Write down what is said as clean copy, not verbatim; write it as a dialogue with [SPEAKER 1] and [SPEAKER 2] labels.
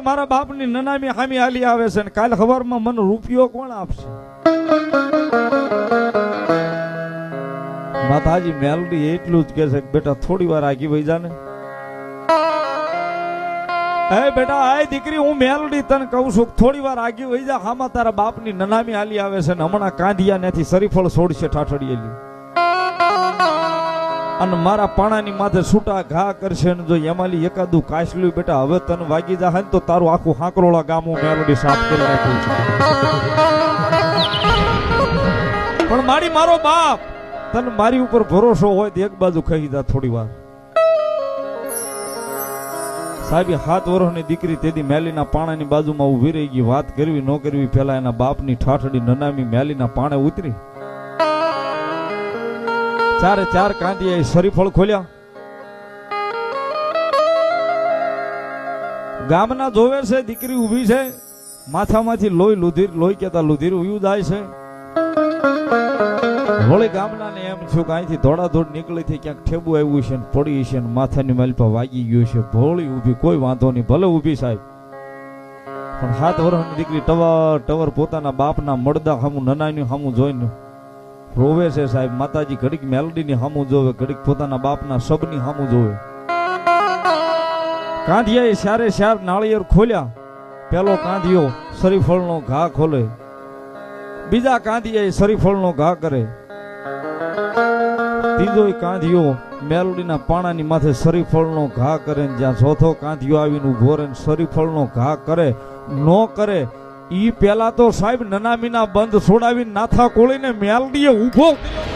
[SPEAKER 1] મારા બાપની નનામી હામી હાલી આવે છે ને કાલ ખબરમાં મને રૂપિયો કોણ આપશે? માતાજી મેલડી એટલું જ કહે છે કે બેટા થોડી વાર આગી વઈ જા ને. હે બેટા, આય દીકરી, હું મેલડી તને કહું છું થોડી વાર આગી વઈ જા. હામાં તારા બાપની નનામી હાલી આવે છે ને હમણાં કાંધિયા નથી સરીફળ છોડશે ઠાઠડીએલી અને મારા પાણાની માથે છૂટા ઘા કરશે ને જો એમાંલી એકાદું કાસલું બેટા હવે તને વાગી જાય ને તો તારું આખું હાંકરોળા ગામ હું મેલડી સાફ કરી નાખું છું. પણ મારી મારો બાપ તને મારી ઉપર ભરોસો હોય તો એક બાજુ કહી દા થોડી વાર. સાહેબ 7 વર્ષની દીકરી તેદી મેલીના પાણાની બાજુમાં ઊભી રહી ગઈ. વાત કરવી ન કરવી પેલા એના બાપની ઠાઠડી નનામી મેલીના પાણે ઉતરી. 4 કાંધિયા સરીફળ ખોલ્યા. ગામના જોવે છે દીકરી ઊભી છે, માથામાંથી લોહી કેતા લુધીર ઉયું જાય છે. વળી ગામના ને એમ થયું કે અહીંથી દોડાદોડ નીકળી થી ક્યાંક ઠેબુ આવ્યું છે ને પડી છે ને માથાની માલપા વાગી ગયું છે. ભોળી ઊભી, કોઈ વાંધો નહીં, ભલે ઊભી સાહેબ. પણ 7 વર્ષની દીકરી ટવર પોતાના બાપના મળદા હામું નનાની હામું જોઈને રોવે છે સાહેબ. માતાજી ઘડીક મેલડીની હામું જોવે, ઘડીક પોતાના બાપના સબની હામું જોવે. કાંધિયાએ ચારે નાળિયેર ખોલ્યા. પેલો કાંધિયો સરીફળનો ઘા ખોલે, બીજા કાંધિયાએ સરીફળનો ઘા કરે, ત્રીજો કાંધિયો મેલડીના પાણાની માથે સરીફળનો ઘા કરે. જ્યાં ચોથો કાંધિયો આવીને ઉભો રહે સરીફળનો ઘા કરે નો કરે ઈ પેલા તો સાહેબ નનામીના બંધ છોડાવીને નાથા કોળીને મેલડીએ ઉભો કર્યો.